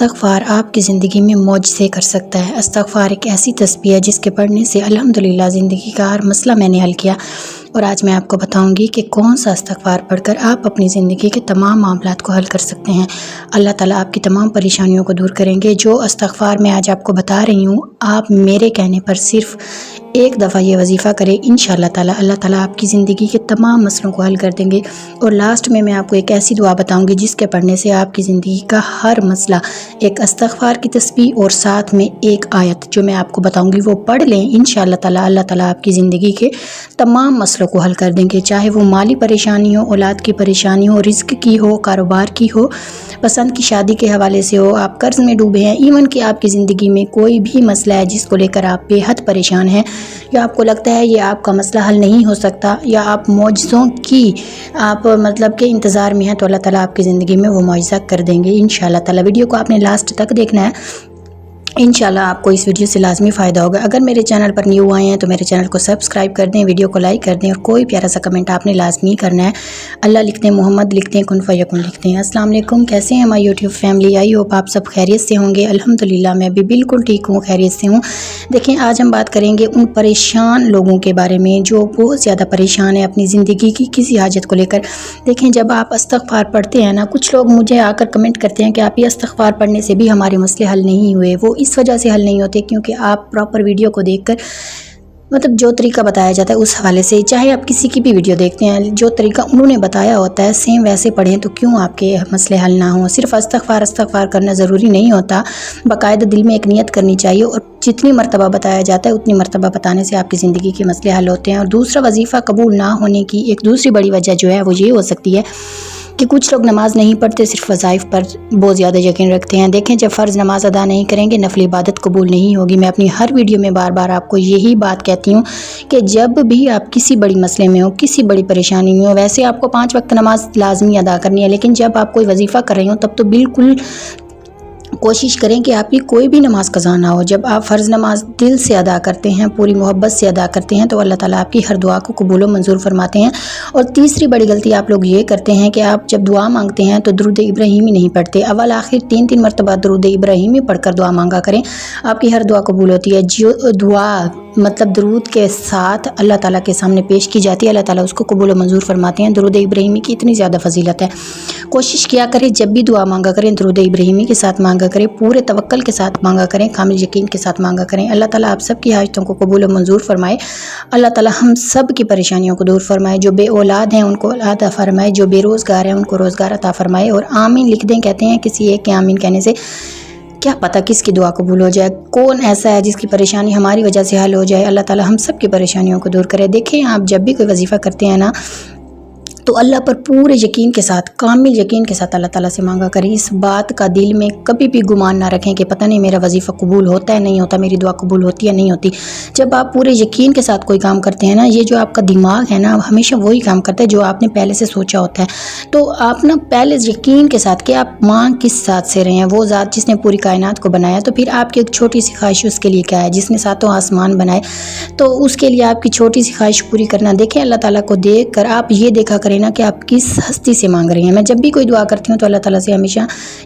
استغفار آپ کی زندگی میں معجزے کر سکتا ہے۔ استغفار ایک ایسی تسبیح ہے جس کے پڑھنے سے الحمدللہ زندگی کا ہر مسئلہ میں نے حل کیا، اور آج میں آپ کو بتاؤں گی کہ کون سا استغفار پڑھ کر آپ اپنی زندگی کے تمام معاملات کو حل کر سکتے ہیں۔ اللہ تعالیٰ آپ کی تمام پریشانیوں کو دور کریں گے۔ جو استغفار میں آج آپ کو بتا رہی ہوں، آپ میرے کہنے پر صرف ایک دفعہ یہ وظیفہ کریں، انشاءاللہ تعالیٰ اللہ تعالیٰ آپ کی زندگی کے تمام مسئلوں کو حل کر دیں گے۔ اور لاسٹ میں آپ کو ایک ایسی دعا بتاؤں گی جس کے پڑھنے سے آپ کی زندگی کا ہر مسئلہ، ایک استغفار کی تسبیح اور ساتھ میں ایک آیت جو میں آپ کو بتاؤں گی وہ پڑھ لیں، انشاءاللہ تعالیٰ اللہ تعالیٰ آپ کی زندگی کے تمام مسئلوں کو حل کر دیں گے، چاہے وہ مالی پریشانی ہو، اولاد کی پریشانی ہو، رزق کی ہو، کاروبار کی ہو، پسند کی شادی کے حوالے سے ہو، آپ قرض میں ڈوبے ہیں، ایون کہ آپ کی زندگی میں کوئی بھی مسئلہ ہے جس کو لے کر آپ بے حد پریشان ہیں، یا آپ کو لگتا ہے یہ آپ کا مسئلہ حل نہیں ہو سکتا، یا آپ معجزوں کی آپ مطلب کہ انتظار میں ہیں، تو اللہ تعالیٰ آپ کی زندگی میں وہ معجزہ کر دیں گے انشاءاللہ تعالیٰ۔ ویڈیو کو آپ نے لاسٹ تک دیکھنا ہے، انشاءاللہ آپ کو اس ویڈیو سے لازمی فائدہ ہوگا۔ اگر میرے چینل پر نیو آئے ہیں تو میرے چینل کو سبسکرائب کر دیں، ویڈیو کو لائک کر دیں، اور کوئی پیارا سا کمنٹ آپ نے لازمی کرنا ہے۔ اللہ لکھتے ہیں، محمد لکھتے ہیں، کن فیکن لکھتے ہیں۔ السلام علیکم، کیسے ہیں ہماری یوٹیوب فیملی؟ آئی ہوپ آپ سب خیریت سے ہوں گے۔ الحمدللہ میں بھی بالکل ٹھیک ہوں، خیریت سے ہوں۔ دیکھیں، آج ہم بات کریں گے ان پریشان لوگوں کے بارے میں جو بہت زیادہ پریشان ہیں اپنی زندگی کی کسی حاجت کو لے کر۔ دیکھیں، جب آپ استغفار پڑھتے ہیں نا، کچھ لوگ مجھے آ کر کمنٹ کرتے ہیں کہ آپ یہ استغفار پڑھنے سے بھی ہمارے مسئلے حل نہیں ہوئے۔ وہ اس وجہ سے حل نہیں ہوتے کیونکہ آپ پراپر ویڈیو کو دیکھ کر مطلب جو طریقہ بتایا جاتا ہے اس حوالے سے، چاہے آپ کسی کی بھی ویڈیو دیکھتے ہیں، جو طریقہ انہوں نے بتایا ہوتا ہے سیم ویسے پڑھیں تو کیوں آپ کے مسئلے حل نہ ہوں۔ صرف استغفار کرنا ضروری نہیں ہوتا، باقاعدہ دل میں ایک نیت کرنی چاہیے، اور جتنی مرتبہ بتایا جاتا ہے اتنی مرتبہ بتانے سے آپ کی زندگی کے مسئلے حل ہوتے ہیں۔ اور دوسرا، وظیفہ قبول نہ ہونے کی ایک دوسری بڑی وجہ جو ہے وہ یہ ہو سکتی ہے کہ کچھ لوگ نماز نہیں پڑھتے، صرف وظائف پر بہت زیادہ یقین رکھتے ہیں۔ دیکھیں، جب فرض نماز ادا نہیں کریں گے نفل عبادت قبول نہیں ہوگی۔ میں اپنی ہر ویڈیو میں بار بار آپ کو یہی بات کہتی ہوں کہ جب بھی آپ کسی بڑی مسئلے میں ہو، کسی بڑی پریشانی میں ہو، ویسے آپ کو 5 وقت نماز لازمی ادا کرنی ہے، لیکن جب آپ کوئی وظیفہ کر رہے ہوں تب تو بالکل کوشش کریں کہ آپ کی کوئی بھی نماز قضا نہ ہو۔ جب آپ فرض نماز دل سے ادا کرتے ہیں، پوری محبت سے ادا کرتے ہیں، تو اللہ تعالیٰ آپ کی ہر دعا کو قبول و منظور فرماتے ہیں۔ اور تیسری بڑی غلطی آپ لوگ یہ کرتے ہیں کہ آپ جب دعا مانگتے ہیں تو درود ابراہیمی نہیں پڑھتے۔ اول آخر 3 مرتبہ درود ابراہیمی پڑھ کر دعا مانگا کریں، آپ کی ہر دعا قبول ہوتی ہے۔ جو دعا مطلب درود کے ساتھ اللہ تعالیٰ کے سامنے پیش کی جاتی ہے، اللہ تعالیٰ اس کو قبول و منظور فرماتے ہیں۔ درود ابراہیمی کی اتنی زیادہ فضیلت ہے، کوشش کیا کریں جب بھی دعا مانگا کریں درود ابراہیمی کے ساتھ مانگا کریں، پورے توکل کے ساتھ مانگا کریں، کامل یقین کے ساتھ مانگا کریں۔ اللہ تعالیٰ آپ سب کی حاجتوں کو قبول و منظور فرمائے، اللہ تعالیٰ ہم سب کی پریشانیوں کو دور فرمائے، جو بے اولاد ہیں ان کو اولاد عطا فرمائے، جو بے روزگار ہیں ان کو روزگار عطا فرمائے۔ اور آمین لکھ دیں، کہتے ہیں کسی ایک کے آمین کہنے سے کیا پتہ کس کی دعا قبول ہو جائے، کون ایسا ہے جس کی پریشانی ہماری وجہ سے حل ہو جائے۔ اللہ تعالیٰ ہم سب کی پریشانیوں کو دور کرے۔ دیکھیں، آپ جب بھی کوئی وظیفہ کرتے ہیں نا تو اللہ پر پورے یقین کے ساتھ، کامل یقین کے ساتھ اللہ تعالیٰ سے مانگا کریں۔ اس بات کا دل میں کبھی بھی گمان نہ رکھیں کہ پتہ نہیں میرا وظیفہ قبول ہوتا ہے نہیں ہوتا، میری دعا قبول ہوتی ہے نہیں ہوتی۔ جب آپ پورے یقین کے ساتھ کوئی کام کرتے ہیں نا، یہ جو آپ کا دماغ ہے نا ہمیشہ وہی کام کرتا ہے جو آپ نے پہلے سے سوچا ہوتا ہے۔ تو آپ نا پہلے یقین کے ساتھ کہ آپ مانگ کس ذات سے رہے ہیں، وہ ذات جس نے پوری کائنات کو بنایا، تو پھر آپ کی ایک چھوٹی سی خواہش اس کے لیے کیا ہے، جس نے 7 آسمان بنائے، تو اس کے لیے آپ کی چھوٹی سی خواہش پوری کرنا۔ دیکھیں، اللہ تعالیٰ کو دیکھ کر آپ یہ دیکھا کریں نا کہ آپ کس ہستی سے مانگ رہی ہیں۔ میں جب بھی کوئی دعا کرتی ہوں تو اللہ تعالیٰ سے ہمیشہ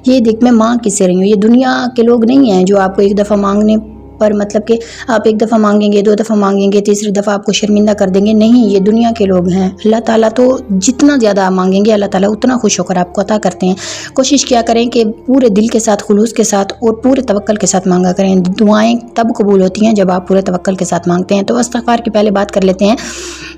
یہ دیکھ میں مانگ کس سے رہی ہوں۔ یہ دنیا کے لوگ نہیں ہیں جو آپ کو ایک دفعہ مانگنے پر مطلب کہ آپ ایک دفعہ مانگیں گے، 2 دفعہ مانگیں گے، تیسری دفعہ آپ کو شرمندہ کر دیں گے، نہیں، یہ دنیا کے لوگ ہیں۔ اللہ تعالیٰ تو جتنا زیادہ آپ مانگیں گے اللہ تعالیٰ اتنا خوش ہو کر آپ کو عطا کرتے ہیں۔ کوشش کیا کریں کہ پورے دل کے ساتھ، خلوص کے ساتھ اور پورے توکل کے ساتھ مانگا کریں۔ دعائیں تب قبول ہوتی ہیں جب آپ پورے توکل کے ساتھ مانگتے ہیں۔ تو استغفار کی پہلے بات کر لیتے ہیں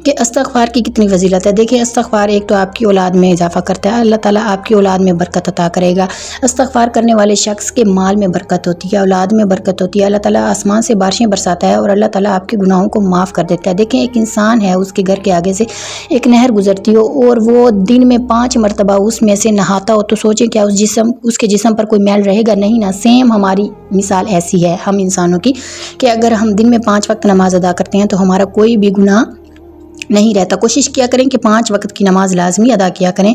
کہ استغفار کی کتنی فضیلت ہے۔ دیکھیں، استغفار ایک تو آپ کی اولاد میں اضافہ کرتا ہے، اللہ تعالیٰ آپ کی اولاد میں برکت عطا کرے گا۔ استغفار کرنے والے شخص کے مال میں برکت ہوتی ہے، اولاد میں برکت ہوتی ہے، اللہ تعالیٰ آسمان سے بارشیں برساتا ہے اور اللہ تعالیٰ آپ کے گناہوں کو معاف کر دیتا ہے۔ دیکھیں، ایک انسان ہے، اس کے گھر کے آگے سے ایک نہر گزرتی ہو اور وہ دن میں 5 مرتبہ اس میں سے نہاتا ہو، تو سوچیں کیا اس کے جسم پر کوئی میل رہے گا؟ نہیں نا۔ سیم ہماری مثال ایسی ہے ہم انسانوں کی کہ اگر ہم دن میں 5 وقت نماز ادا کرتے ہیں تو ہمارا کوئی بھی گناہ نہیں رہتا۔ کوشش کیا کریں کہ 5 وقت کی نماز لازمی ادا کیا کریں۔